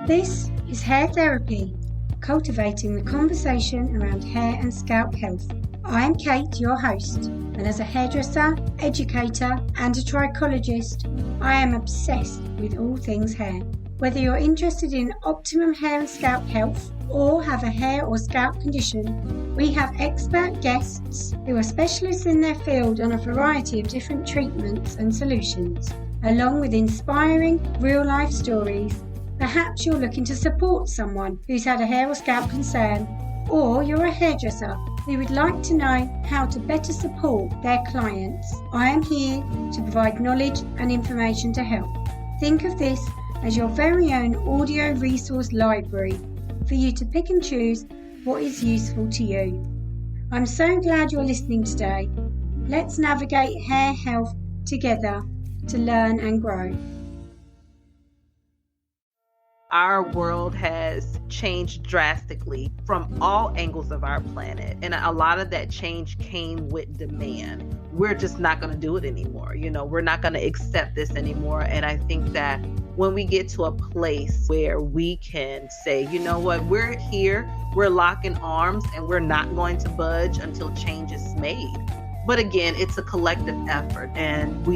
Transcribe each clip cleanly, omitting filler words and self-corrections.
This is Hair Therapy, cultivating the conversation around hair and scalp health. I am Kate, your host, and as a hairdresser, educator, and a trichologist, I am obsessed with all things hair. Whether you're interested in optimum hair and scalp health or have a hair or scalp condition, we have expert guests who are specialists in their field on a variety of different treatments and solutions, along with inspiring real-life stories. Perhaps you're looking to support someone who's had a hair or scalp concern, or you're a hairdresser who would like to know how to better support their clients. I am here to provide knowledge and information to help. Think of this as your very own audio resource library for you to pick and choose what is useful to you. I'm so glad you're listening today. Let's navigate hair health together to learn and grow. Our world has changed drastically from all angles of our planet. And a lot of that change came with demand. We're just not going to do it anymore. We're not going to accept this anymore. And I think that when we get to a place where we can say, you know what, we're here, we're locking arms, and we're not going to budge until change is made. But again, it's a collective effort, and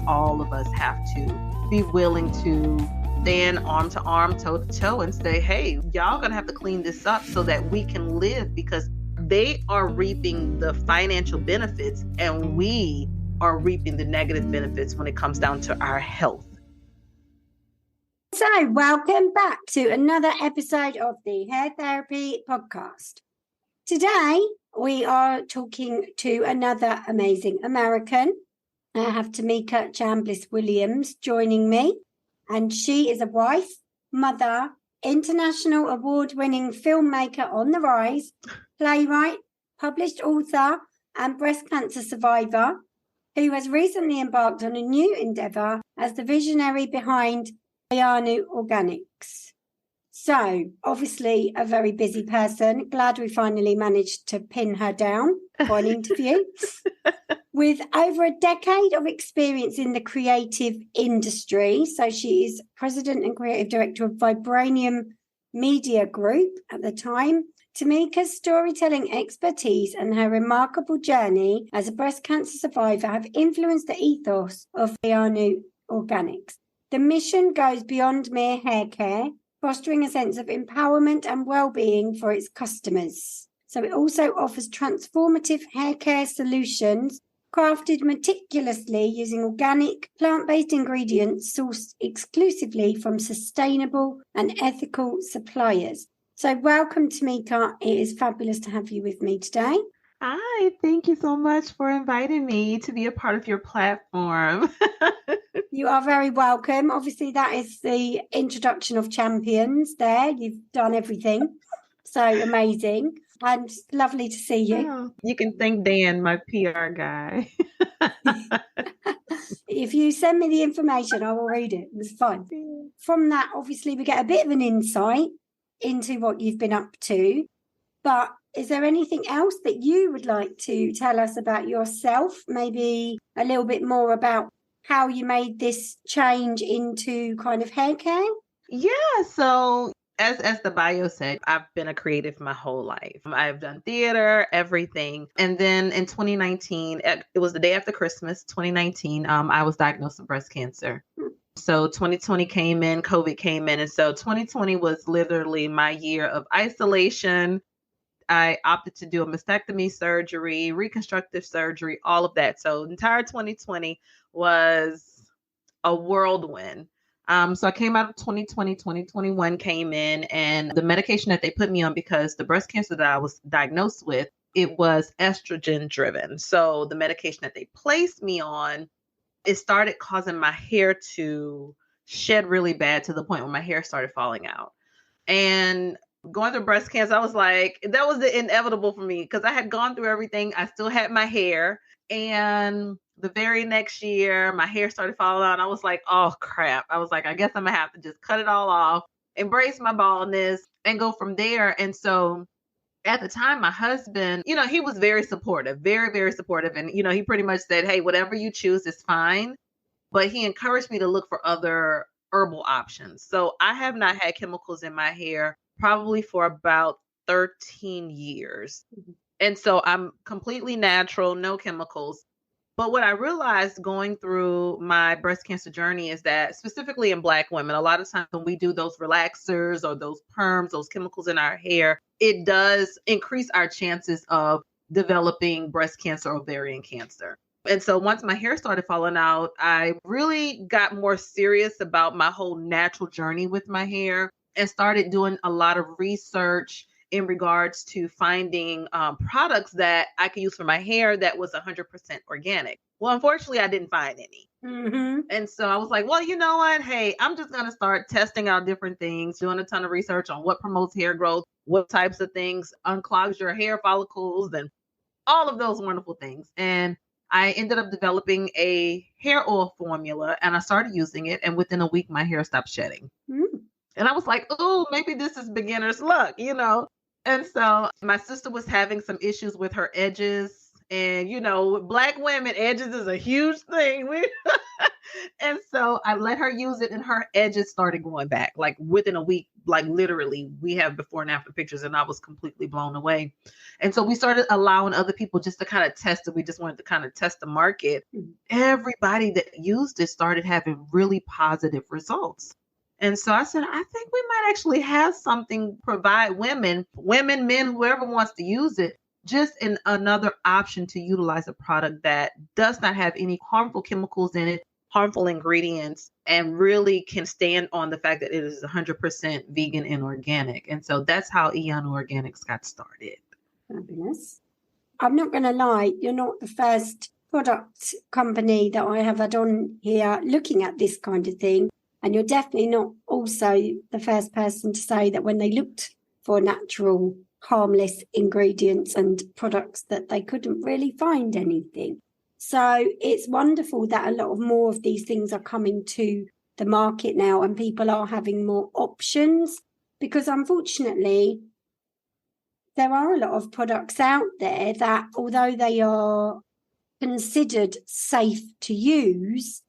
all of us have to be willing to stand arm to arm, toe to toe, and say, hey, y'all gonna have to clean this up so that we can live, because they are reaping the financial benefits and we are reaping the negative benefits when it comes down to our health. So, welcome back to another episode of the Hair Therapy Podcast. Today, we are talking to another amazing American. I have Tamika Chambliss-Williams joining me. And she is a wife, mother, international award-winning filmmaker on the rise, playwright, published author, and breast cancer survivor, who has recently embarked on a new endeavour as the visionary behind Iyanu Organics. So, obviously, a very busy person. Glad we finally managed to pin her down for an interview. With over a decade of experience in the creative industry. So she is president and creative director of Vibranium Media Group at the time. Tamika's storytelling expertise and her remarkable journey as a breast cancer survivor have influenced the ethos of Iyanu Organics. The mission goes beyond mere hair care, fostering a sense of empowerment and well-being for its customers. So it also offers transformative hair care solutions crafted meticulously using organic, plant-based ingredients sourced exclusively from sustainable and ethical suppliers. So welcome, Tamika. It is fabulous to have you with me today. Hi, thank you so much for inviting me to be a part of your platform. You are very welcome. Obviously, that is the introduction of champions there. You've done everything. So amazing. And lovely to see you. Oh, you can thank Dan, my PR guy. If you send me the information, I will read it. It's fine. From that, obviously, we get a bit of an insight into what you've been up to. But is there anything else that you would like to tell us about yourself? Maybe a little bit more about how you made this change into kind of hair care? Yeah, so as the bio said, I've been a creative my whole life. I've done theater, everything. And then in 2019, it was the day after Christmas, 2019, I was diagnosed with breast cancer. So 2020 came in, COVID came in. And so 2020 was literally my year of isolation. I opted to do a mastectomy surgery, reconstructive surgery, all of that. So entire 2020 was a whirlwind. So I came out of 2020, 2021 came in, and the medication that they put me on, because the breast cancer that I was diagnosed with, it was estrogen driven. So the medication that they placed me on, it started causing my hair to shed really bad to the point where my hair started falling out. And going through breast cancer, I was like, that was the inevitable for me, because I had gone through everything. I still had my hair. And the very next year, my hair started falling out. I was like, oh, crap. I was like, I guess I'm going to have to just cut it all off, embrace my baldness, and go from there. And so at the time, my husband, he was very supportive, very, very supportive. And, he pretty much said, hey, whatever you choose is fine. But he encouraged me to look for other herbal options. So I have not had chemicals in my hair probably for about 13 years. Mhm. And so I'm completely natural, no chemicals. But what I realized going through my breast cancer journey is that specifically in Black women, a lot of times when we do those relaxers or those perms, those chemicals in our hair, it does increase our chances of developing breast cancer, ovarian cancer. And so once my hair started falling out, I really got more serious about my whole natural journey with my hair and started doing a lot of research in regards to finding products that I could use for my hair that was 100% organic. Well, unfortunately, I didn't find any. Mm-hmm. And so I was like, well, you know what? Hey, I'm just going to start testing out different things, doing a ton of research on what promotes hair growth, what types of things unclogs your hair follicles, and all of those wonderful things. And I ended up developing a hair oil formula and I started using it. And within a week, my hair stopped shedding. Mm. And I was like, oh, maybe this is beginner's luck, you know? And so my sister was having some issues with her edges. And, you know, with Black women, edges is a huge thing. And so I let her use it and her edges started going back like within a week, like literally we have before and after pictures and I was completely blown away. And so we started allowing other people just to kind of test it. We just wanted to kind of test the market. Mhm. Everybody that used it started having really positive results. And so I said, I think we might actually have something provide women, men, whoever wants to use it, just another option to utilize a product that does not have any harmful chemicals in it, harmful ingredients, and really can stand on the fact that it is 100% vegan and organic. And so that's how Iyanu Organics got started. Fabulous. I'm not going to lie, you're not the first product company that I have had on here looking at this kind of thing. And you're definitely not also the first person to say that when they looked for natural, harmless ingredients and products that they couldn't really find anything. So it's wonderful that a lot of more of these things are coming to the market now and people are having more options because unfortunately there are a lot of products out there that although they are considered safe to use,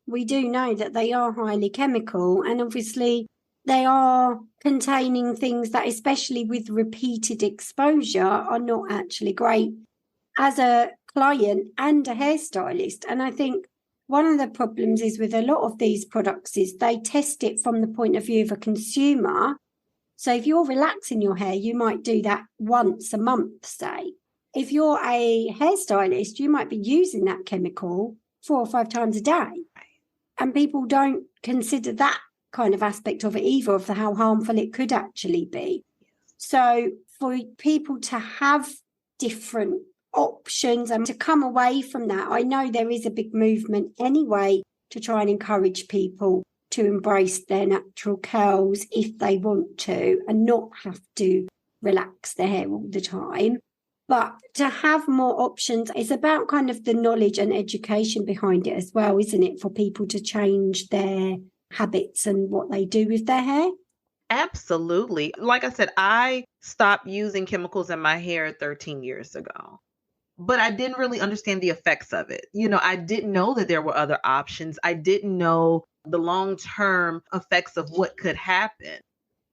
we do know that they are highly chemical and obviously they are containing things that, especially with repeated exposure, are not actually great as a client and a hairstylist. And I think one of the problems is with a lot of these products is they test it from the point of view of a consumer. So if you're relaxing your hair, you might do that once a month, say. If you're a hairstylist, you might be using that chemical 4 or 5 times a day. And people don't consider that kind of aspect of it either, of how harmful it could actually be. So for people to have different options and to come away from that, I know there is a big movement anyway to try and encourage people to embrace their natural curls if they want to and not have to relax their hair all the time. But to have more options, it's about kind of the knowledge and education behind it as well, isn't it? For people to change their habits and what they do with their hair. Absolutely. Like I said, I stopped using chemicals in my hair 13 years ago, but I didn't really understand the effects of it. You know, I didn't know that there were other options. I didn't know the long-term effects of what could happen.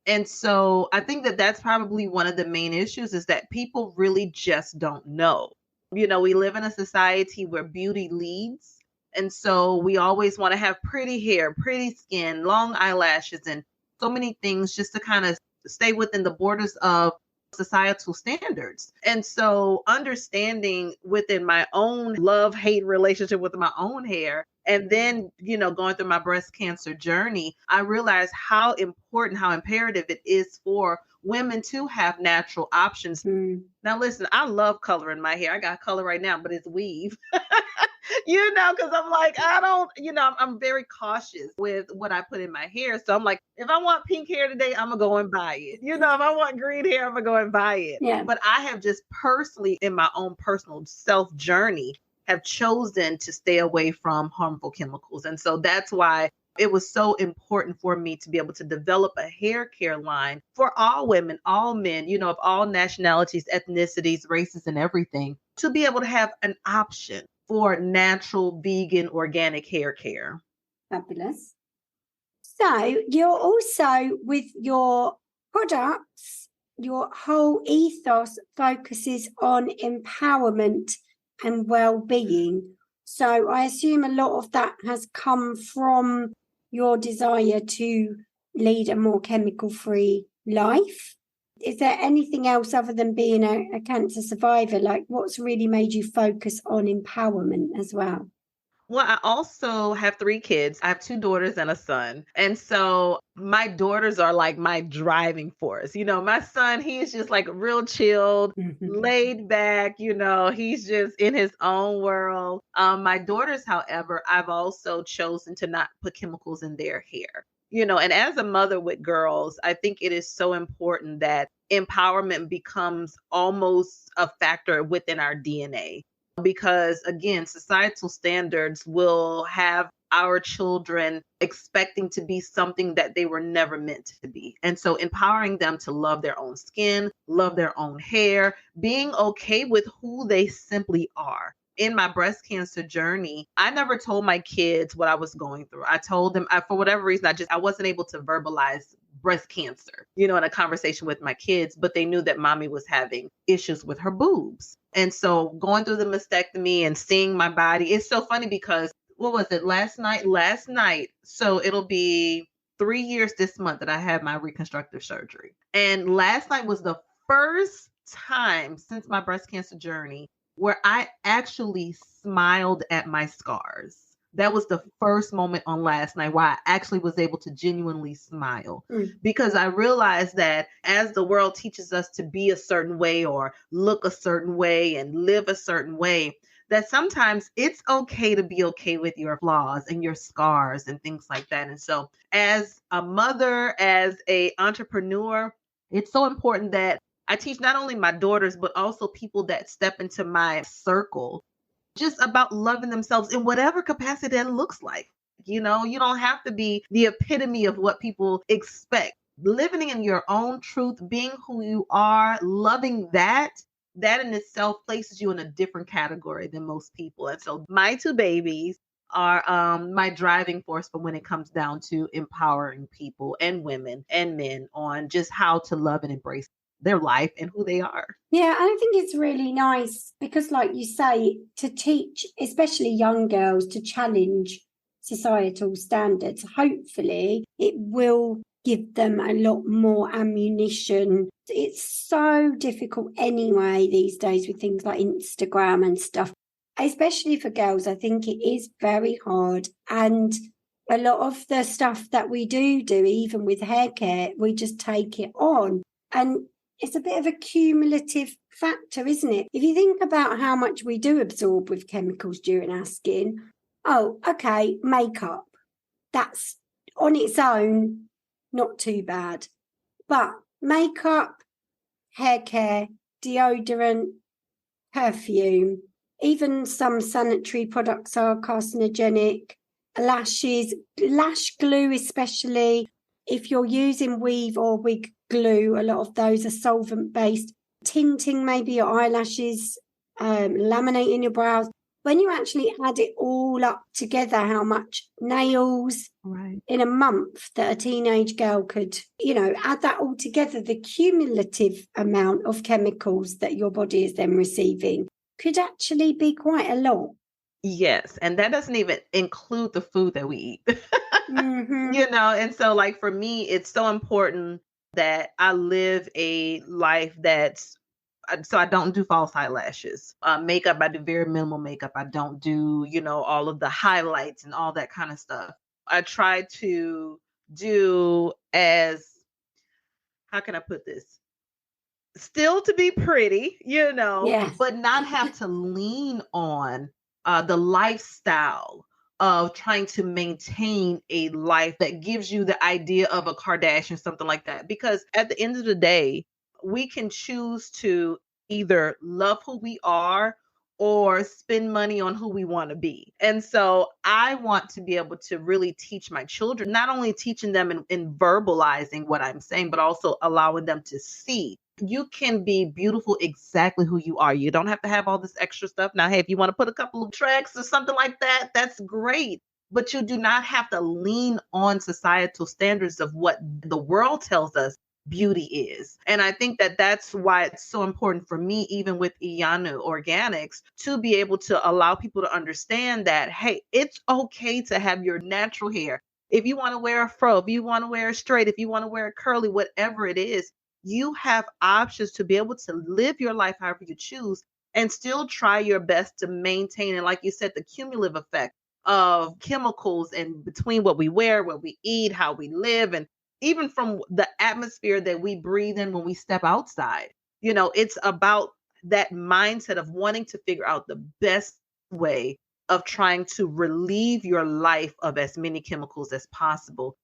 And so I think that that's probably one of the main issues is that people really just don't know. You know, we live in a society where beauty leads. And so we always want to have pretty hair, pretty skin, long eyelashes, and so many things just to kind of stay within the borders of societal standards. And so understanding within my own love-hate relationship with my own hair, and then, you know, going through my breast cancer journey, I realized how important, how imperative it is for women to have natural options. Now, listen, I love coloring my hair. I got color right now, but it's weave. You know, because I'm like, I don't, you know, I'm very cautious with what I put in my hair. So I'm like, if I want pink hair today, I'm going to go and buy it. You know, if I want green hair, I'm going to go and buy it. Yeah. But I have just personally, in my own personal self journey, have chosen to stay away from harmful chemicals. And so that's why it was so important for me to be able to develop a hair care line for all women, all men, you know, of all nationalities, ethnicities, races, and everything, to be able to have an option for natural, vegan, organic hair care. Fabulous. So you're also, with your products, your whole ethos focuses on empowerment and well-being. So I assume a lot of that has come from your desire to lead a more chemical-free life. Is there anything else other than being a cancer survivor? Like, what's really made you focus on empowerment as well? Well, I also have 3 kids. I have 2 daughters and a son. And so my daughters are like my driving force. My son, he's just like real chilled, laid back, he's just in his own world. My daughters, however, I've also chosen to not put chemicals in their hair. And as a mother with girls, I think it is so important that empowerment becomes almost a factor within our DNA. Because again, societal standards will have our children expecting to be something that they were never meant to be. And so empowering them to love their own skin, love their own hair, being okay with who they simply are. In my breast cancer journey, I never told my kids what I was going through. I told them, for whatever reason, I wasn't able to verbalize breast cancer, in a conversation with my kids, but they knew that mommy was having issues with her boobs. And so going through the mastectomy and seeing my body, it's so funny because what was it last night? So it'll be 3 years this month that I had my reconstructive surgery. And last night was the first time since my breast cancer journey where I actually smiled at my scars. That was the first moment on last night where I actually was able to genuinely smile, because I realized that as the world teaches us to be a certain way or look a certain way and live a certain way, that sometimes it's okay to be okay with your flaws and your scars and things like that. And so as a mother, as an entrepreneur, it's so important that I teach not only my daughters, but also people that step into my circle just about loving themselves in whatever capacity that looks like. You don't have to be the epitome of what people expect. Living in your own truth, being who you are, loving that in itself places you in a different category than most people. And so my 2 babies are my driving force for when it comes down to empowering people and women and men on just how to love and embrace their life and who they are. Yeah, and I think it's really nice because, like you say, to teach, especially young girls, to challenge societal standards. Hopefully, it will give them a lot more ammunition. It's so difficult anyway these days with things like Instagram and stuff, especially for girls. I think it is very hard. And a lot of the stuff that we do, even with hair care, we just take it on. And it's a bit of a cumulative factor, isn't it? If you think about how much we do absorb with chemicals during our skin, makeup, that's on its own not too bad. But makeup, hair care, deodorant, perfume, even some sanitary products are carcinogenic, lashes, lash glue especially. If you're using weave or wig glue, a lot of those are solvent-based. Tinting maybe your eyelashes, laminating your brows. When you actually add it all up together, how much nails in a month that a teenage girl could, add that all together, the cumulative amount of chemicals that your body is then receiving could actually be quite a lot. Yes. And that doesn't even include the food that we eat. And so like for me, it's so important that I live a life so I don't do false eyelashes. Makeup, I do very minimal makeup. I don't do, all of the highlights and all that kind of stuff. I try to do how can I put this? Still to be pretty, but not have to lean on the lifestyle of trying to maintain a life that gives you the idea of a Kardashian, something like that. Because at the end of the day, we can choose to either love who we are or spend money on who we want to be. And so I want to be able to really teach my children, not only teaching them in verbalizing what I'm saying, but also allowing them to see. You can be beautiful exactly who you are. You don't have to have all this extra stuff. Now, hey, if you want to put a couple of tracks or something like that, that's great. but you do not have to lean on societal standards of what the world tells us beauty is. And I think that that's why it's so important for me, even with Iyanu Organics, to be able to allow people to understand that, hey, it's okay to have your natural hair. If you want to wear a fro, if you want to wear a straight, if you want to wear a curly, whatever it is, you have options to be able to live your life however you choose and still try your best to maintain, and like you said, the cumulative effect of chemicals and between what we wear, what we eat, how we live, and even from the atmosphere that we breathe in when we step outside. It's about that mindset of wanting to figure out the best way of trying to relieve your life of as many chemicals as possible.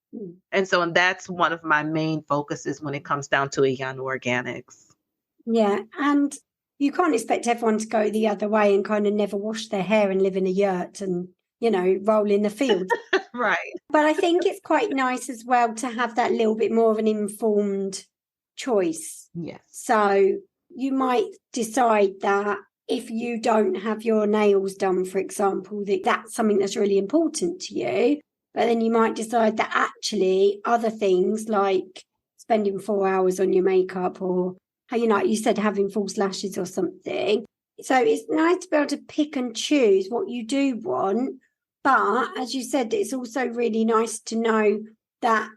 And that's one of my main focuses when it comes down to Iyanu Organics. Yeah. And you can't expect everyone to go the other way and kind of never wash their hair and live in a yurt and, roll in the field. Right. But I think it's quite nice as well to have that little bit more of an informed choice. Yes. So you might decide that if you don't have your nails done, for example, that's something that's really important to you. But then you might decide that actually other things like spending 4 hours on your makeup or, like you said, having false lashes or something. So it's nice to be able to pick and choose what you do want. But as you said, it's also really nice to know that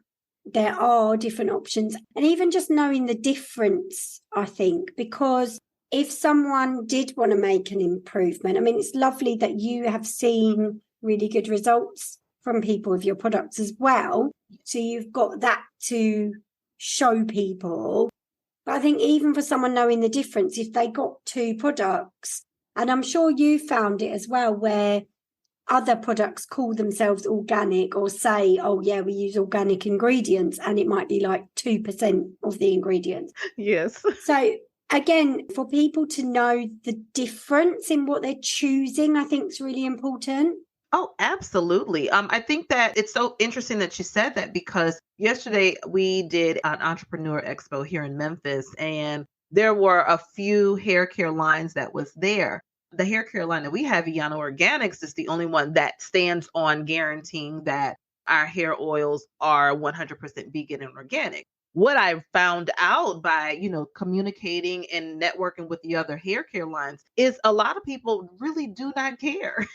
there are different options. And even just knowing the difference, I think, because if someone did want to make an improvement, I mean, it's lovely that you have seen really good results from people with your products as well. So you've got that to show people. But I think even for someone knowing the difference, if they got 2 products, and I'm sure you found it as well, where other products call themselves organic or say, oh, yeah, we use organic ingredients, and it might be like 2% of the ingredients. Yes. So again, for people to know the difference in what they're choosing, I think is really important. Oh, absolutely. I think that it's so interesting that you said that, because yesterday we did an entrepreneur expo here in Memphis, and there were a few hair care lines that was there. The hair care line that we have, Iyanu Organics, is the only one that stands on guaranteeing that our hair oils are 100% vegan and organic. What I found out by, communicating and networking with the other hair care lines is a lot of people really do not care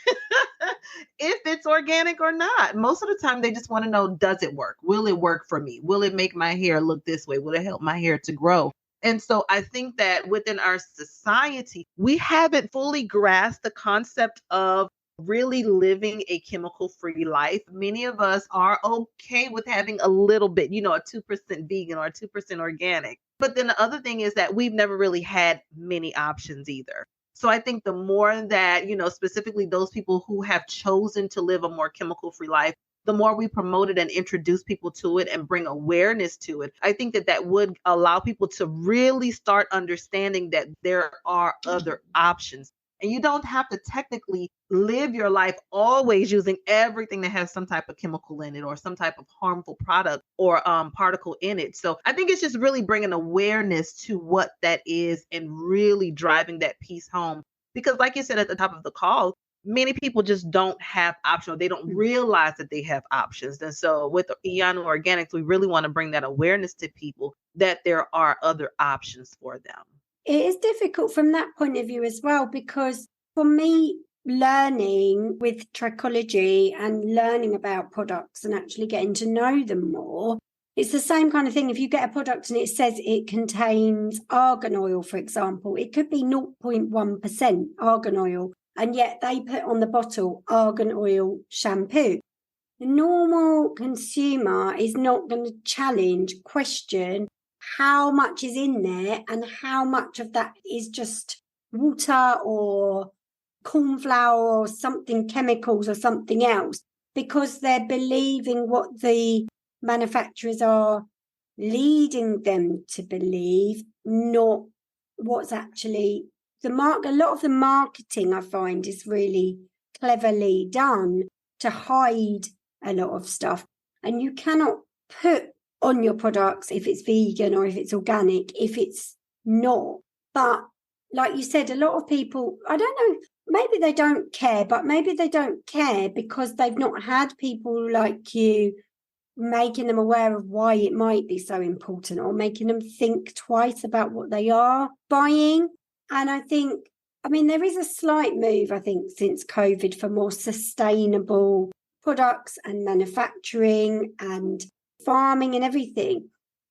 if it's organic or not. Most of the time, they just want to know, does it work? Will it work for me? Will it make my hair look this way? Will it help my hair to grow? And so I think that within our society, we haven't fully grasped the concept of really living a chemical-free life. Many of us are okay with having a little bit, a 2% vegan or a 2% organic. But then the other thing is that we've never really had many options either. So I think the more that, specifically those people who have chosen to live a more chemical-free life, the more we promote it and introduce people to it and bring awareness to it, I think that would allow people to really start understanding that there are other options. And you don't have to technically live your life always using everything that has some type of chemical in it or some type of harmful product or particle in it. So I think it's just really bringing awareness to what that is and really driving that piece home. Because like you said at the top of the call, many people just don't have options. They don't realize that they have options. And so with Iyanu Organics, we really want to bring that awareness to people that there are other options for them. It is difficult from that point of view as well, because for me, learning with trichology and learning about products and actually getting to know them more, it's the same kind of thing. If you get a product and it says it contains argan oil, for example, it could be 0.1% argan oil. And yet they put on the bottle argan oil shampoo. The normal consumer is not going to challenge, question how much is in there and how much of that is just water or corn flour or something, chemicals or something else, because they're believing what the manufacturers are leading them to believe, not what's actually a lot of the marketing, I find, is really cleverly done to hide a lot of stuff. And you cannot put on your products if it's vegan or if it's organic, if it's not. But like you said, a lot of people, I don't know, maybe they don't care, but maybe they don't care because they've not had people like you making them aware of why it might be so important, or making them think twice about what they are buying. And I think, I mean, there is a slight move, I think, since COVID for more sustainable products and manufacturing and farming and everything.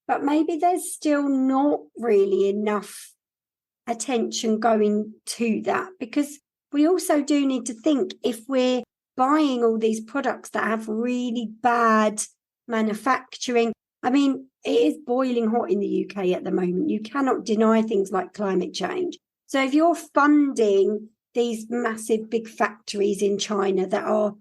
But maybe there's still not really enough attention going to that, because we also do need to think, if we're buying all these products that have really bad manufacturing. I mean, it is boiling hot in the UK at the moment. You cannot deny things like climate change. So if you're funding these massive big factories in China that are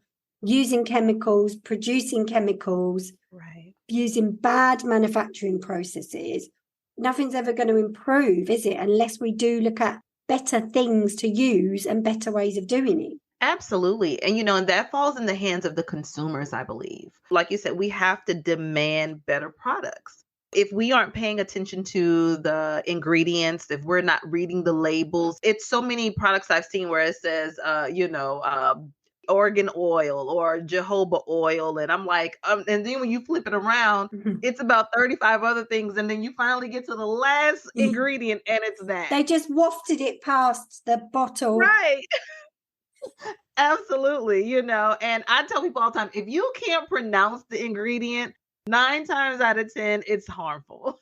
using chemicals, producing chemicals, Right. using bad manufacturing processes, nothing's ever going to improve, is it? Unless we do look at better things to use and better ways of doing it. Absolutely. And, and that falls in the hands of the consumers, I believe. Like you said, we have to demand better products. If we aren't paying attention to the ingredients, if we're not reading the labels, it's so many products I've seen where it says, organ oil or jojoba oil. And I'm like, and then when you flip it around, it's about 35 other things. And then you finally get to the last ingredient and it's that. They just wafted it past the bottle. Right. Absolutely. And I tell people all the time, if you can't pronounce the ingredient, 9 times out of 10, it's harmful.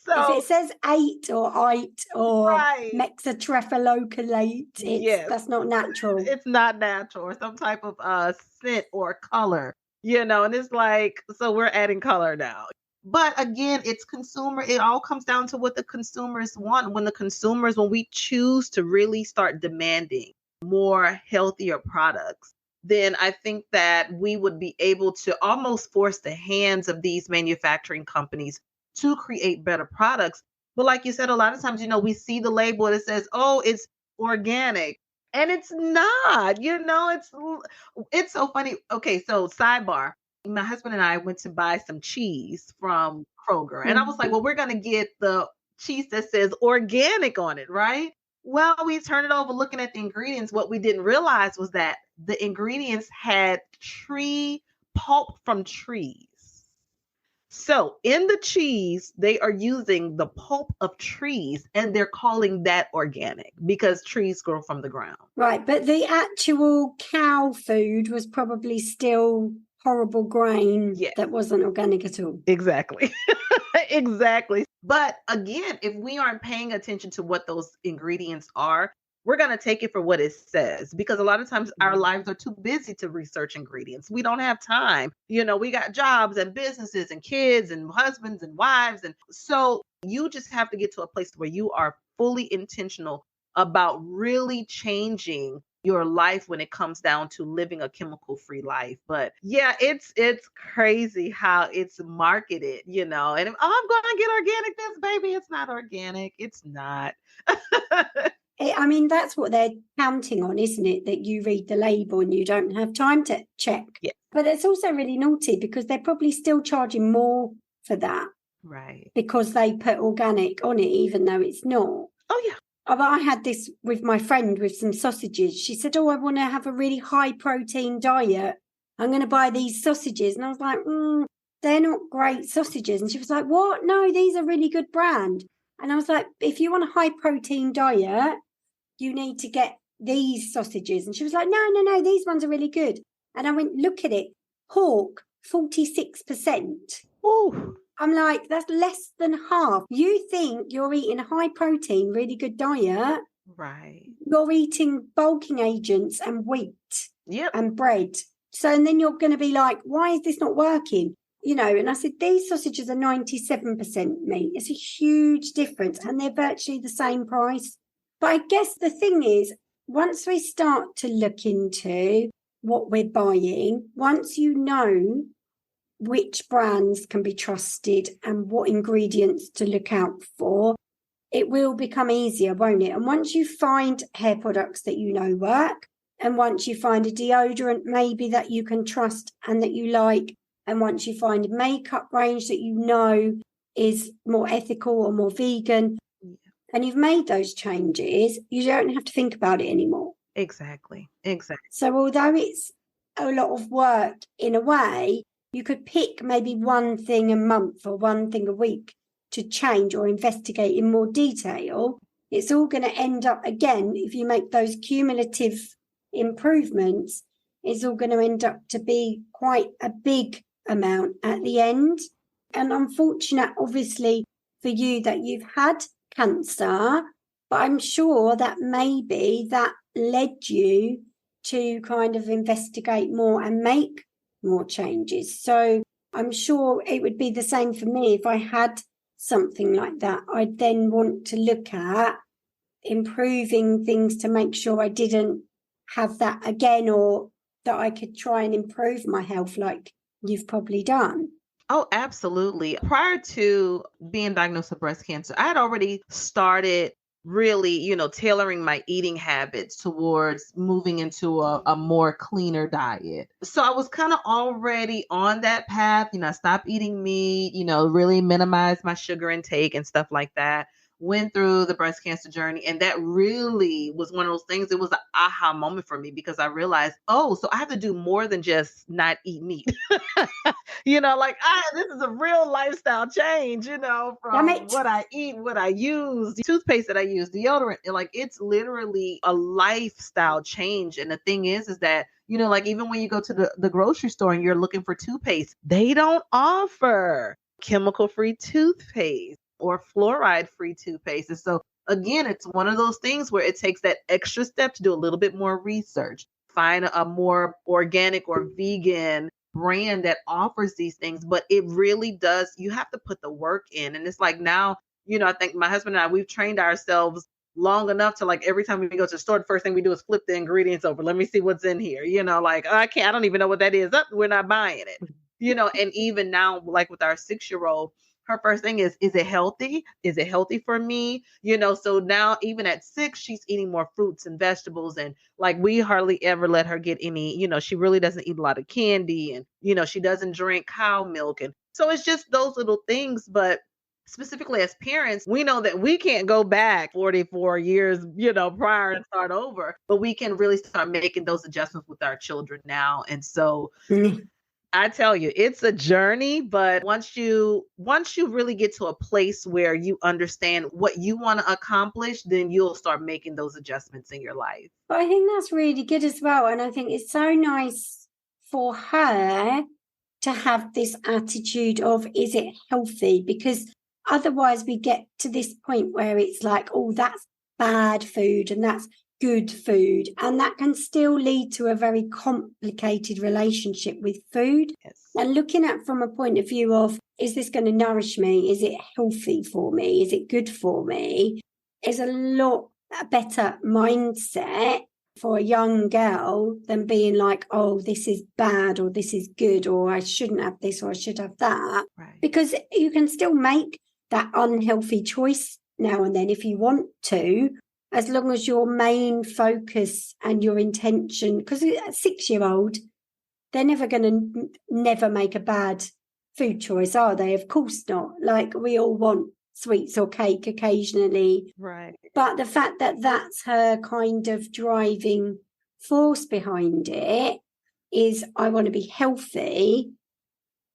So if it says 8 or 8 or right. mexatrefalocolate, that's not natural. It's not natural, or some type of scent or color, and it's like, so we're adding color now. But again, it's consumer. It all comes down to what the consumers want. When we choose to really start demanding more healthier products, then I think that we would be able to almost force the hands of these manufacturing companies to create better products. But like you said, a lot of times, we see the label that says, oh, it's organic. And it's not, it's so funny. Okay, so sidebar. My husband and I went to buy some cheese from Kroger. And I was like, well, we're going to get the cheese that says organic on it, right? Well, we turned it over looking at the ingredients. What we didn't realize was that the ingredients had tree pulp from trees. So in the cheese, they are using the pulp of trees, and they're calling that organic because trees grow from the ground. Right. But the actual cow food was probably still horrible grain that wasn't organic at all. Exactly. Exactly. But again, if we aren't paying attention to what those ingredients are, we're going to take it for what it says, because a lot of times our lives are too busy to research ingredients. We don't have time. We got jobs and businesses and kids and husbands and wives. And so you just have to get to a place where you are fully intentional about really changing your life when it comes down to living a chemical-free life. But yeah, it's crazy how it's marketed, and I'm going to get organic this, baby. It's not organic. It's not. I mean, that's what they're counting on, isn't it? That you read the label and you don't have time to check. Yeah. But it's also really naughty because they're probably still charging more for that. Right. Because they put organic on it, even though it's not. Oh, yeah. I had this with my friend with some sausages. She said, oh, I want to have a really high protein diet. I'm going to buy these sausages. And I was like, they're not great sausages. And she was like, what? No, these are really good brand. And I was like, if you want a high protein diet, you need to get these sausages. And she was like, no, these ones are really good. And I went, look at it. Pork, 46%. Ooh. I'm like, that's less than half. You think you're eating a high protein, really good diet. Right. You're eating bulking agents and wheat and bread. So, and then you're going to be like, why is this not working? And I said, these sausages are 97% meat. It's a huge difference. And they're virtually the same price. But I guess the thing is, once we start to look into what we're buying, once you know which brands can be trusted and what ingredients to look out for, it will become easier, won't it? And once you find hair products that you know work, and once you find a deodorant maybe that you can trust and that you like, and once you find a makeup range that you know is more ethical or more vegan, and you've made those changes, you don't have to think about it anymore. Exactly. Exactly. So although it's a lot of work in a way, you could pick maybe one thing a month or one thing a week to change or investigate in more detail. It's all going to end up, again, if you make those cumulative improvements, it's all going to end up to be quite a big amount at the end. And unfortunate, obviously, for you that you've had cancer, but I'm sure that maybe that led you to kind of investigate more and make more changes. So I'm sure it would be the same for me if I had something like that. I'd then want to look at improving things to make sure I didn't have that again, or that I could try and improve my health like you've probably done. Oh, absolutely. Prior to being diagnosed with breast cancer, I had already started really, tailoring my eating habits towards moving into a more cleaner diet. So I was kind of already on that path. I stopped eating meat, really minimized my sugar intake and stuff like that. Went through the breast cancer journey, and that really was one of those things. It was an aha moment for me because I realized, oh, so I have to do more than just not eat meat. This is a real lifestyle change, Damn from it. what I eat, what I use, the toothpaste that I use, deodorant. Like, it's literally a lifestyle change. And the thing is that, like, even when you go to the grocery store and you're looking for toothpaste, they don't offer chemical-free toothpaste or fluoride-free toothpaste. And so, again, it's one of those things where it takes that extra step to do a little bit more research, find a more organic or vegan brand that offers these things. But it really does, you have to put the work in. And it's like now, I think my husband and I, we've trained ourselves long enough to, like, every time we go to the store, the first thing we do is flip the ingredients over. Let me see what's in here. Like, I don't even know what that is. We're not buying it. And even now, like with our 6-year-old, her first thing is it healthy? Is it healthy for me? So now even at 6, she's eating more fruits and vegetables. And like, we hardly ever let her get any, she really doesn't eat a lot of candy, and, she doesn't drink cow milk. And so it's just those little things. But specifically as parents, we know that we can't go back 44 years, prior and start over, but we can really start making those adjustments with our children now. And so I tell you, it's a journey, but once you really get to a place where you understand what you want to accomplish, then you'll start making those adjustments in your life. But I think that's really good as well. And I think it's so nice for her to have this attitude of, is it healthy? Because otherwise we get to this point where it's like, oh, that's bad food and that's good food. And that can still lead to a very complicated relationship with food. Yes. And looking at from a point of view of, is this going to nourish me? Is it healthy for me? Is it good for me? Is a lot better mindset for a young girl than being like, oh, this is bad or this is good or I shouldn't have this or I should have that. Right. Because you can still make that unhealthy choice now and then if you want to, as long as your main focus and your intention, because a 6-year-old, they're never going to never make a bad food choice, are they? Of course not. Like, we all want sweets or cake occasionally. Right. But the fact that that's her kind of driving force behind it is, I want to be healthy.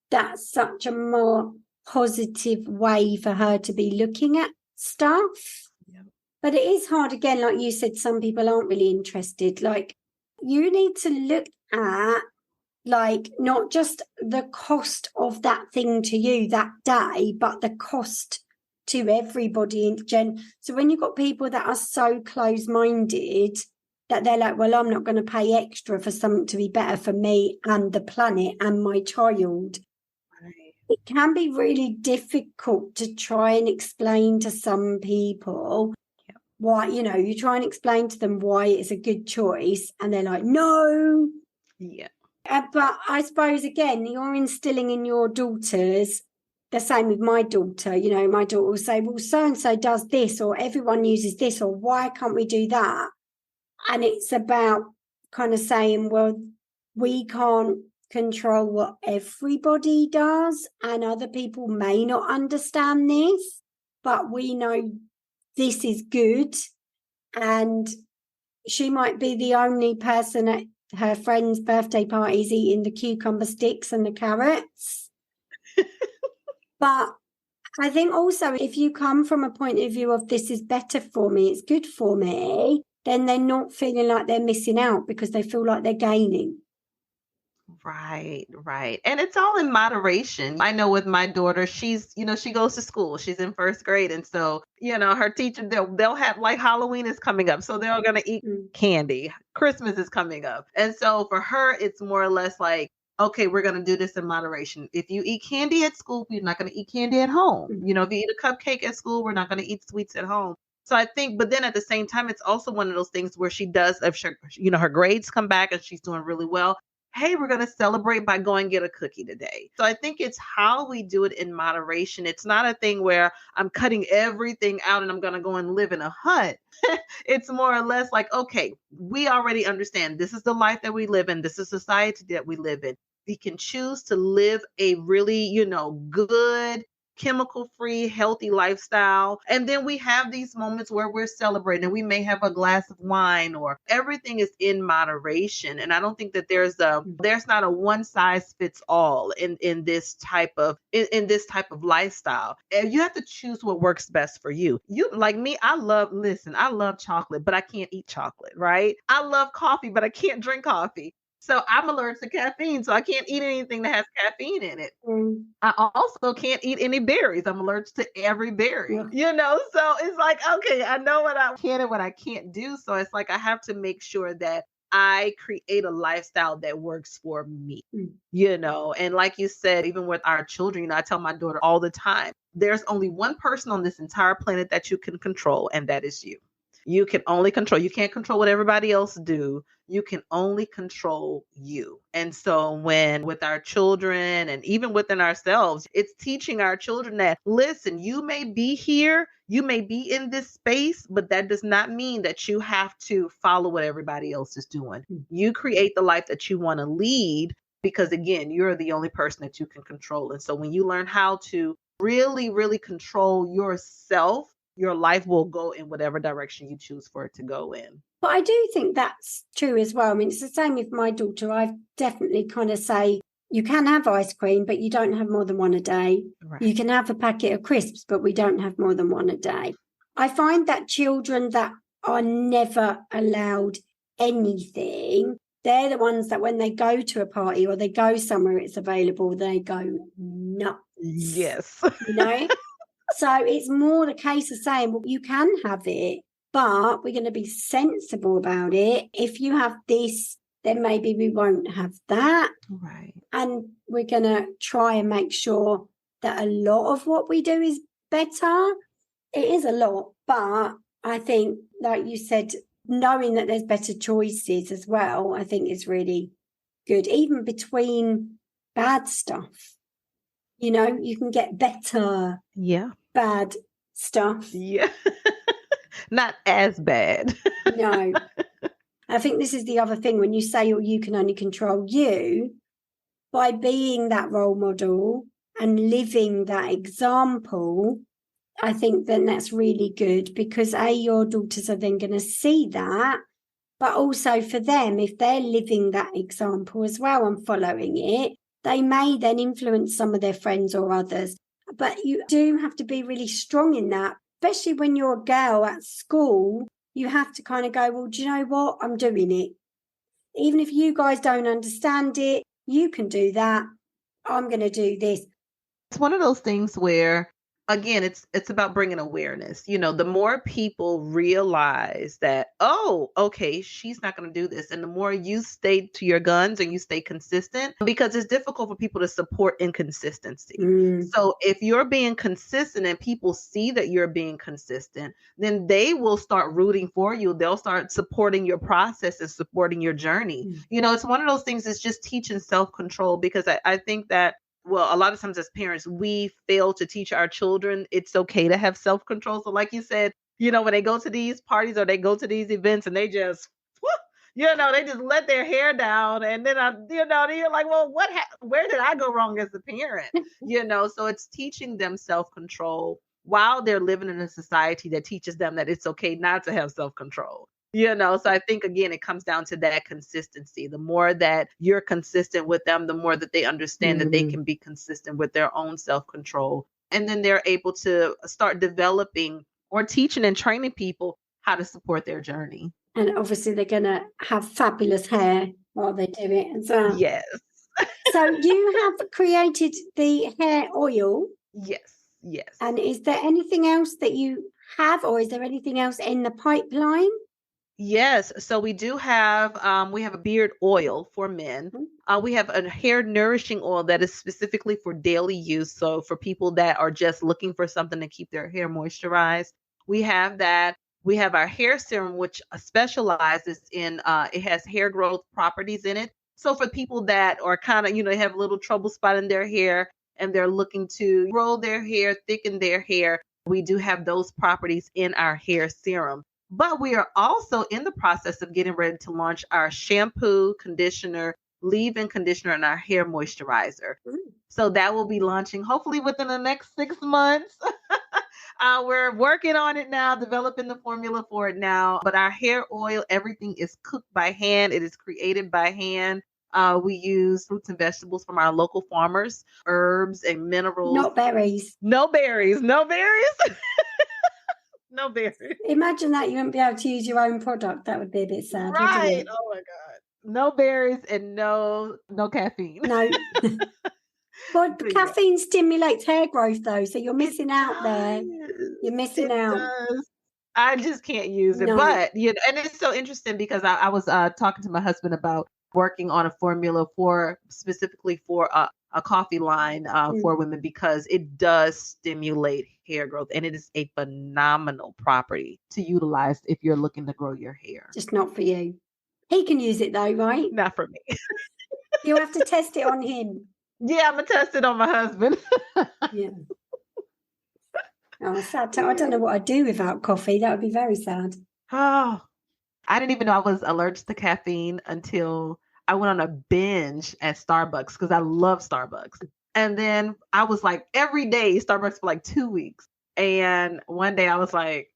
That's such a more positive way for her to be looking at stuff. Yep. But it is hard, again, like you said, some people aren't really interested. Like, you need to look at, like, not just the cost of that thing to you that day, but the cost to everybody in gen. So when you've got people that are so close-minded that they're like, well, I'm not going to pay extra for something to be better for me and the planet and my child. Right. It can be really difficult to try and explain to some people why, you try and explain to them why it's a good choice and they're like, no. Yeah. But I suppose, again, you're instilling in your daughters the same with my daughter. My daughter will say, well, so-and-so does this, or everyone uses this, or why can't we do that? And it's about kind of saying, well, we can't control what everybody does, and other people may not understand this, but we know this is good. And she might be the only person at her friend's birthday parties eating the cucumber sticks and the carrots. But I think also if you come from a point of view of this is better for me, it's good for me, then they're not feeling like they're missing out because they feel like they're gaining. Right, right. And it's all in moderation. I know with my daughter, she's, she goes to school. She's in first grade. And so, her teacher, they'll have like Halloween is coming up. So they're going to eat candy. Christmas is coming up. And so for her, it's more or less like, okay, we're going to do this in moderation. If you eat candy at school, you're not going to eat candy at home. If you eat a cupcake at school, we're not going to eat sweets at home. So I think, but then at the same time, it's also one of those things where she does, if she, her grades come back and she's doing really well. Hey, we're going to celebrate by going get a cookie today. So I think it's how we do it in moderation. It's not a thing where I'm cutting everything out and I'm going to go and live in a hut. It's more or less like, okay, we already understand this is the life that we live in. This is society that we live in. We can choose to live a really, good, chemical-free, healthy lifestyle. And then we have these moments where we're celebrating. We may have a glass of wine, or everything is in moderation. And I don't think that there's not a one size fits all in this type of lifestyle. And you have to choose what works best for you. You, like me, I love chocolate, but I can't eat chocolate, right? I love coffee, but I can't drink coffee. So I'm allergic to caffeine, so I can't eat anything that has caffeine in it. I also can't eat any berries. I'm allergic to every berry, so it's like, okay, I know what I can and what I can't do. So it's like, I have to make sure that I create a lifestyle that works for me, and like you said, even with our children, I tell my daughter all the time, there's only one person on this entire planet that you can control, and that is you. You can only control, you can't control what everybody else do. You can only control you. And so with our children and even within ourselves, it's teaching our children that, listen, you may be here, you may be in this space, but that does not mean that you have to follow what everybody else is doing. You create the life that you want to lead, because again, you're the only person that you can control. And so when you learn how to really, really control yourself, your life will go in whatever direction you choose for it to go in. But I do think that's true as well. I mean, it's the same with my daughter. I definitely kind of say, you can have ice cream, but you don't have more than one a day. Right. You can have a packet of crisps, but we don't have more than one a day. I find that children that are never allowed anything, they're the ones that when they go to a party or they go somewhere it's available, they go nuts. Yes. So it's more the case of saying, well, you can have it, but we're going to be sensible about it. If you have this, then maybe we won't have that. Right. And we're going to try and make sure that a lot of what we do is better. It is a lot, but I think, like you said, knowing that there's better choices as well, I think is really good, even between bad stuff. You can get better. Yeah. Bad stuff. Yeah. Not as bad. No. I think this is the other thing when you say you can only control you, by being that role model and living that example, I think then that's really good, because your daughters are then going to see that, but also for them, if they're living that example as well and following it, they may then influence some of their friends or others. But you do have to be really strong in that, especially when you're a girl at school. You have to kind of go, well, do you know what? I'm doing it. Even if you guys don't understand it, you can do that. I'm going to do this. It's one of those things where, again, it's about bringing awareness. The more people realize that, oh, okay, she's not going to do this. And the more you stay to your guns and you stay consistent, because it's difficult for people to support inconsistency. So if you're being consistent and people see that you're being consistent, then they will start rooting for you. They'll start supporting your process and supporting your journey. It's one of those things. It's just teaching self-control, because I think that, well, a lot of times as parents, we fail to teach our children it's okay to have self-control. So like you said, when they go to these parties or they go to these events and they just, they just let their hair down. And then, you're like, well, where did I go wrong as a parent? So it's teaching them self-control while they're living in a society that teaches them that it's okay not to have self-control. So I think, again, it comes down to that consistency. The more that you're consistent with them, the more that they understand that they can be consistent with their own self-control. And then they're able to start developing or teaching and training people how to support their journey. And obviously they're going to have fabulous hair while they do it as well. Yes. So you have created the hair oil. Yes. And is there anything else that you have, or is there anything else in the pipeline? Yes. So we do have, we have a beard oil for men. We have a hair nourishing oil that is specifically for daily use. So for people that are just looking for something to keep their hair moisturized, we have that. We have our hair serum, which specializes in, it has hair growth properties in it. So for people that are kind of, have a little trouble spot in their hair and they're looking to grow their hair, thicken their hair, we do have those properties in our hair serum. But we are also in the process of getting ready to launch our shampoo, conditioner, leave-in conditioner, and our hair moisturizer. So that will be launching hopefully within the next 6 months. We're working on it now, developing the formula for it now. But our hair oil, everything is cooked by hand. It is created by hand. We use fruits and vegetables from our local farmers, herbs and minerals. Not berries. No berries. No berries. No berries. Imagine that you wouldn't be able to use your own product. That would be a bit sad. Right. Oh my God. No berries and no caffeine. No. Well, caffeine stimulates hair growth though, so you're missing out there. You're missing out. Does. I just can't use it. No. But and it's so interesting because I was talking to my husband about working on a formula specifically for a coffee line for women, because it does stimulate hair growth, and it is a phenomenal property to utilize if you're looking to grow your hair. Just not for you. He can use it though, right? Not for me. You'll have to test it on him. Yeah, I'm gonna test it on my husband. Yeah. Oh, sad. I don't know what I'd do without coffee. That would be very sad. Oh, I didn't even know I was allergic to caffeine until I went on a binge at Starbucks, because I love Starbucks. And then I was like every day Starbucks for like 2 weeks. And one day I was like,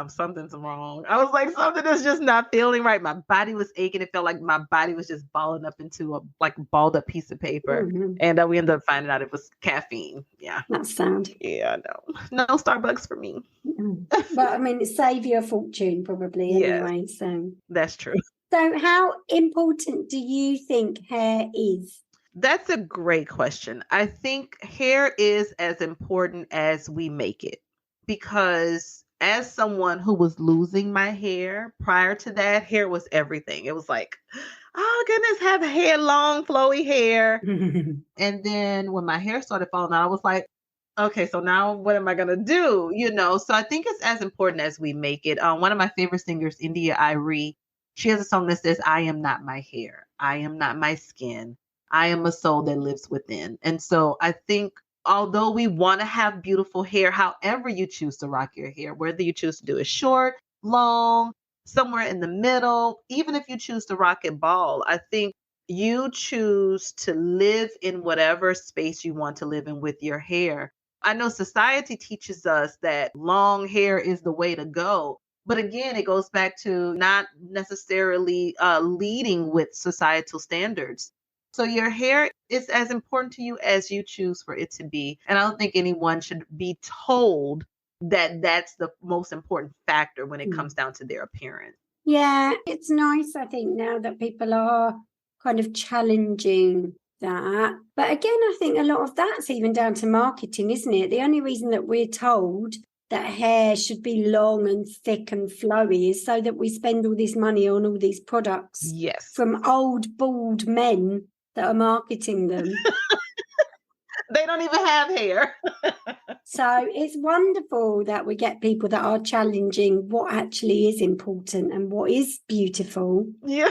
something's wrong. I was like, something is just not feeling right. My body was aching. It felt like my body was just balling up into a balled up piece of paper. And we ended up finding out it was caffeine. Yeah. That's sad. Yeah, no Starbucks for me. But I mean, it saved you a fortune probably anyway. Yes, so that's true. So how important do you think hair is? That's a great question. I think hair is as important as we make it, because as someone who was losing my hair prior to that, hair was everything. It was like, oh goodness, have hair, long flowy hair. And then when my hair started falling out, I was like, okay, so now what am I going to do? So I think it's as important as we make it. One of my favorite singers, India Irie, she has a song that says, I am not my hair. I am not my skin. I am a soul that lives within. And so I think, although we want to have beautiful hair, however you choose to rock your hair, whether you choose to do it short, long, somewhere in the middle, even if you choose to rock it bald, I think you choose to live in whatever space you want to live in with your hair. I know society teaches us that long hair is the way to go. But again, it goes back to not necessarily leading with societal standards. So your hair is as important to you as you choose for it to be. And I don't think anyone should be told that that's the most important factor when it comes down to their appearance. Yeah, it's nice, I think, now that people are kind of challenging that. But again, I think a lot of that's even down to marketing, isn't it? The only reason that we're told that hair should be long and thick and flowy is so that we spend all this money on all these products. Yes. From old, bald men that are marketing them. They don't even have hair. So it's wonderful that we get people that are challenging what actually is important and what is beautiful. Yeah.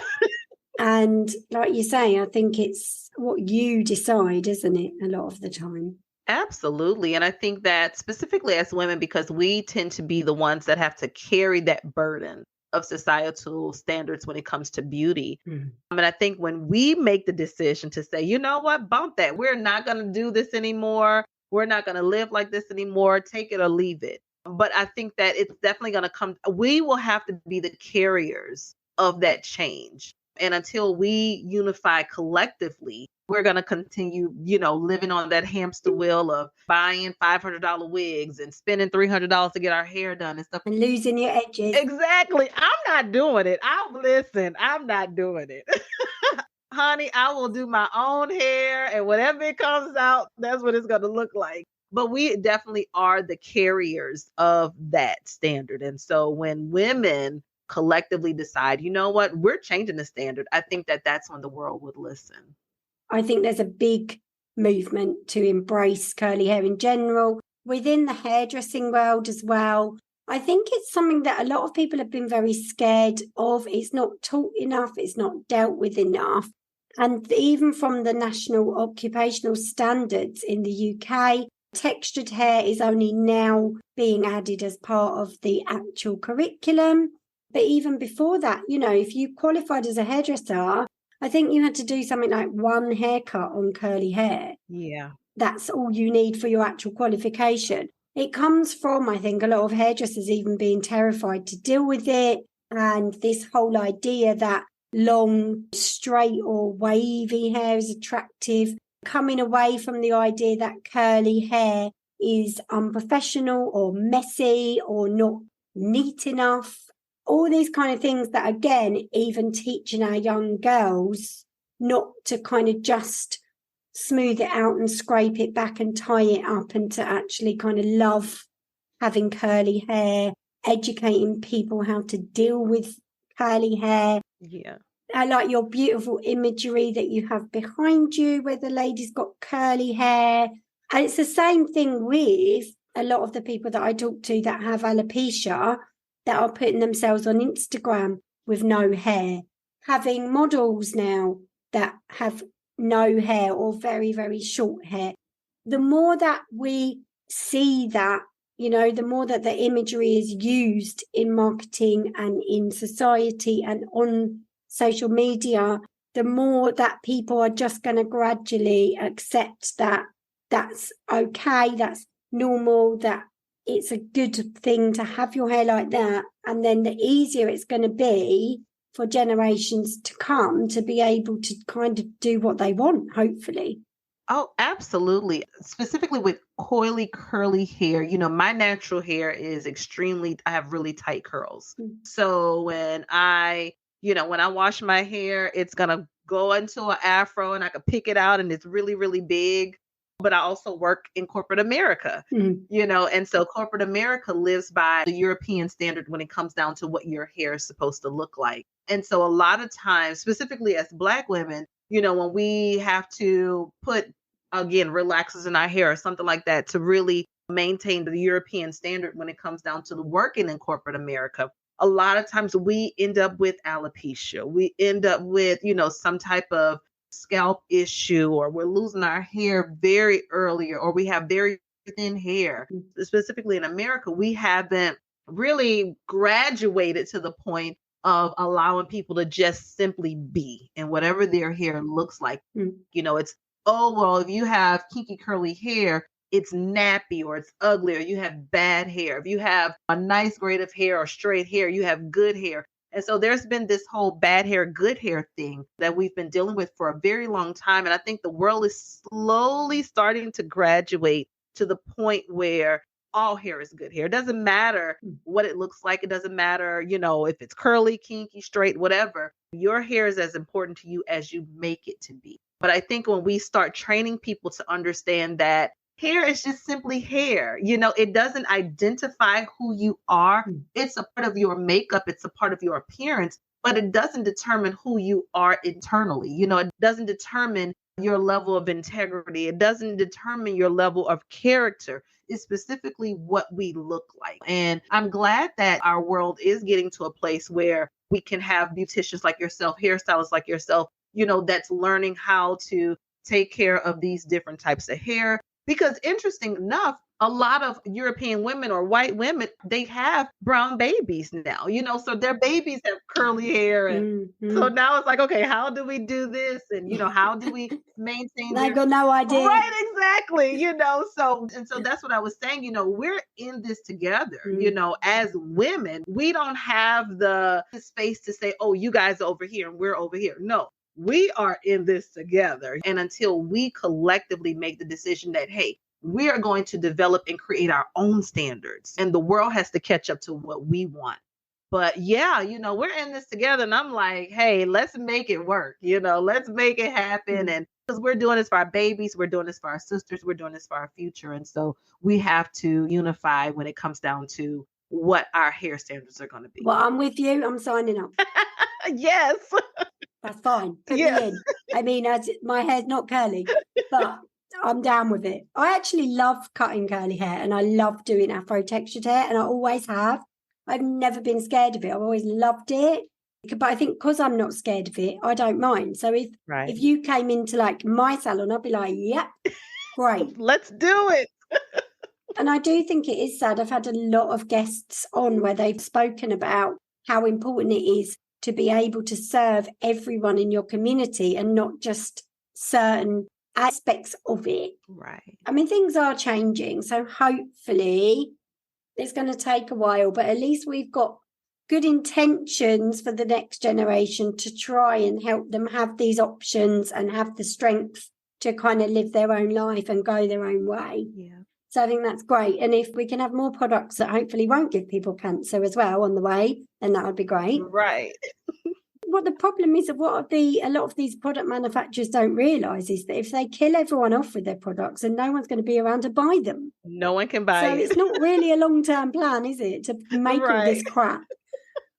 And like you say, I think it's what you decide, isn't it, a lot of the time? Absolutely. And I think that specifically as women, because we tend to be the ones that have to carry that burden of societal standards when it comes to beauty. And I think when we make the decision to say, you know what, bump that, we're not going to do this anymore. We're not going to live like this anymore. Take it or leave it. But I think that it's definitely going to come. We will have to be the carriers of that change. And until we unify collectively, we're going to continue, living on that hamster wheel of buying $500 wigs and spending $300 to get our hair done and stuff. And losing your edges. Exactly. I'm not doing it. I'm not doing it. Honey, I will do my own hair, and whatever it comes out, that's what it's going to look like. But we definitely are the carriers of that standard. And so when women collectively decide, you know what, we're changing the standard, I think that that's when the world would listen. I think there's a big movement to embrace curly hair in general, within the hairdressing world as well. I think it's something that a lot of people have been very scared of. It's not taught enough. It's not dealt with enough. And even from the national occupational standards in the UK, textured hair is only now being added as part of the actual curriculum. But even before that, if you qualified as a hairdresser, I think you had to do something like one haircut on curly hair. Yeah. That's all you need for your actual qualification. It comes from, I think, a lot of hairdressers even being terrified to deal with it. And this whole idea that long, straight or wavy hair is attractive, coming away from the idea that curly hair is unprofessional or messy or not neat enough. All these kind of things that, again, even teaching our young girls not to kind of just smooth it out and scrape it back and tie it up, and to actually kind of love having curly hair, educating people how to deal with curly hair. Yeah. I like your beautiful imagery that you have behind you where the lady's got curly hair. And it's the same thing with a lot of the people that I talk to that have alopecia, that are putting themselves on Instagram with no hair, having models now that have no hair or very, very short hair. The more that we see that, the more that the imagery is used in marketing and in society and on social media, the more that people are just going to gradually accept that that's okay, that's normal, that it's a good thing to have your hair like that. And then the easier it's going to be for generations to come to be able to kind of do what they want, hopefully. Oh, absolutely. Specifically with coily, curly hair, my natural hair is I have really tight curls. So when I wash my hair, it's going to go into an afro and I can pick it out and it's really, really big. But I also work in corporate America, and so corporate America lives by the European standard when it comes down to what your hair is supposed to look like. And so a lot of times, specifically as Black women, when we have to put, again, relaxers in our hair or something like that to really maintain the European standard when it comes down to the working in corporate America, a lot of times we end up with alopecia. We end up with, some type of scalp issue, or we're losing our hair very early, or we have very thin hair. Specifically in America, we haven't really graduated to the point of allowing people to just simply be and whatever their hair looks like. It's, if you have kinky curly hair, it's nappy or it's ugly, or you have bad hair. If you have a nice grade of hair or straight hair, you have good hair. And so there's been this whole bad hair, good hair thing that we've been dealing with for a very long time. And I think the world is slowly starting to graduate to the point where all hair is good hair. It doesn't matter what it looks like. It doesn't matter, if it's curly, kinky, straight, whatever. Your hair is as important to you as you make it to be. But I think when we start training people to understand that hair is just simply hair. It doesn't identify who you are. It's a part of your makeup. It's a part of your appearance, but it doesn't determine who you are internally. It doesn't determine your level of integrity. It doesn't determine your level of character. It's specifically what we look like. And I'm glad that our world is getting to a place where we can have beauticians like yourself, hairstylists like yourself, that's learning how to take care of these different types of hair. Because interesting enough, a lot of European women or white women, they have brown babies now, so their babies have curly hair. And so Mhm. now it's like, okay, how do we do this? And, how do we maintain They their got no idea. right, exactly, so that's what I was saying, we're in this together, as women. We don't have the space to say, oh, you guys are over here and we're over here. No, we are in this together. And until we collectively make the decision that, hey, we are going to develop and create our own standards, and the world has to catch up to what we want. But yeah, we're in this together, and I'm like, hey, let's make it work. Let's make it happen. And because we're doing this for our babies, we're doing this for our sisters, we're doing this for our future. And so we have to unify when it comes down to what our hair standards are going to be. Well, I'm with you. I'm signing up. Yes. That's fine. Put me in. I mean, my hair's not curly, but I'm down with it. I actually love cutting curly hair, and I love doing Afro textured hair, and I always have. I've never been scared of it. I've always loved it. But I think because I'm not scared of it, I don't mind. So if you came into like my salon, I'd be like, yep, great. Let's do it. And I do think it is sad. I've had a lot of guests on where they've spoken about how important it is to be able to serve everyone in your community and not just certain aspects of it. Right. I mean, things are changing. So hopefully it's going to take a while, but at least we've got good intentions for the next generation to try and help them have these options and have the strength to kind of live their own life and go their own way. Yeah. So I think that's great. And if we can have more products that hopefully won't give people cancer as well on the way, then that would be great. Right. What the problem is of a lot of these product manufacturers don't realise is that if they kill everyone off with their products, then no one's going to be around to buy them. No one can buy it. So it's not really a long-term plan, is it, to make all this crap?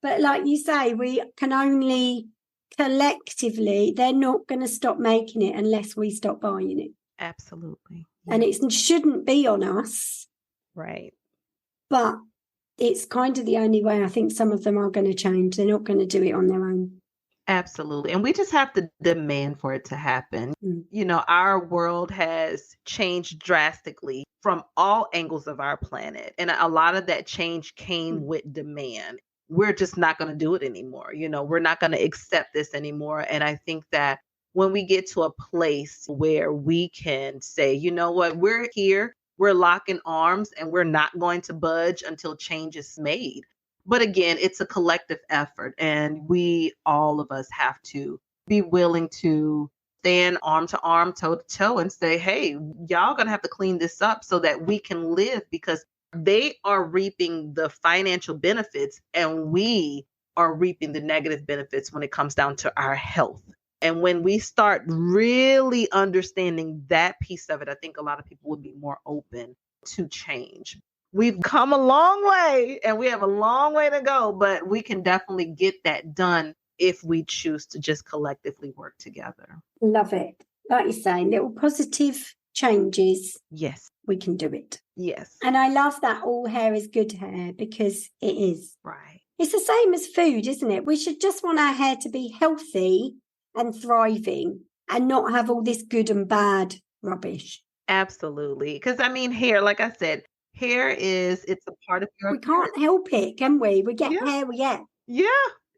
But like you say, we can only collectively, they're not going to stop making it unless we stop buying it. Absolutely. And it shouldn't be on us. Right. But it's kind of the only way I think some of them are going to change. They're not going to do it on their own. Absolutely. And we just have to demand for it to happen. Our world has changed drastically from all angles of our planet. And a lot of that change came with demand. We're just not going to do it anymore. We're not going to accept this anymore. And I think that when we get to a place where we can say, you know what, we're here, we're locking arms, and we're not going to budge until change is made. But again, it's a collective effort, and all of us have to be willing to stand arm to arm, toe to toe, and say, hey, y'all gonna have to clean this up so that we can live, because they are reaping the financial benefits and we are reaping the negative benefits when it comes down to our health. And when we start really understanding that piece of it, I think a lot of people would be more open to change. We've come a long way and we have a long way to go, but we can definitely get that done if we choose to just collectively work together. Love it. Like you're saying, little positive changes. Yes. We can do it. Yes. And I love that all hair is good hair, because it is. Right. It's the same as food, isn't it? We should just want our hair to be healthy and thriving and not have all this good and bad rubbish. Absolutely. Because hair, like I said, it's a part of your appearance. Can't help it, can we? We get hair, we get. Yeah.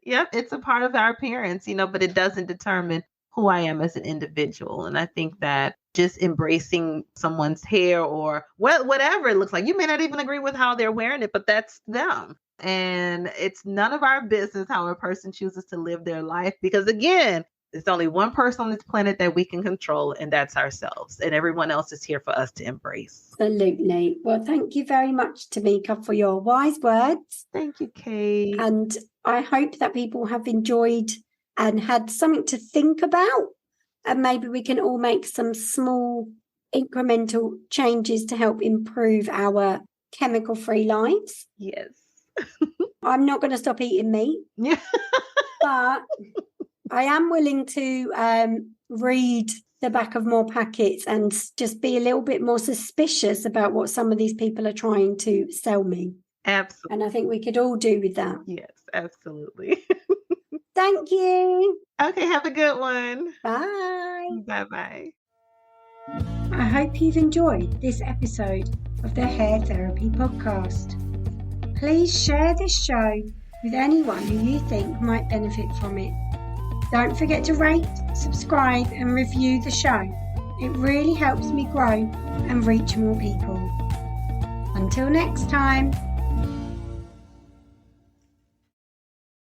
It's a part of our appearance, but it doesn't determine who I am as an individual. And I think that just embracing someone's hair or whatever it looks like, you may not even agree with how they're wearing it, but that's them. And it's none of our business how a person chooses to live their life, because again, there's only one person on this planet that we can control, and that's ourselves. And everyone else is here for us to embrace. Absolutely. Well, thank you very much, Tamika, for your wise words. Thank you, Kate. And I hope that people have enjoyed and had something to think about. And maybe we can all make some small incremental changes to help improve our chemical-free lives. Yes. I'm not going to stop eating meat. Yeah. But I am willing to read the back of more packets and just be a little bit more suspicious about what some of these people are trying to sell me. Absolutely. And I think we could all do with that. Yes, absolutely. Thank you. Okay, have a good one. Bye. Bye-bye. I hope you've enjoyed this episode of the Hair Therapy Podcast. Please share this show with anyone who you think might benefit from it. Don't forget to rate, subscribe and review the show. It really helps me grow and reach more people. Until next time.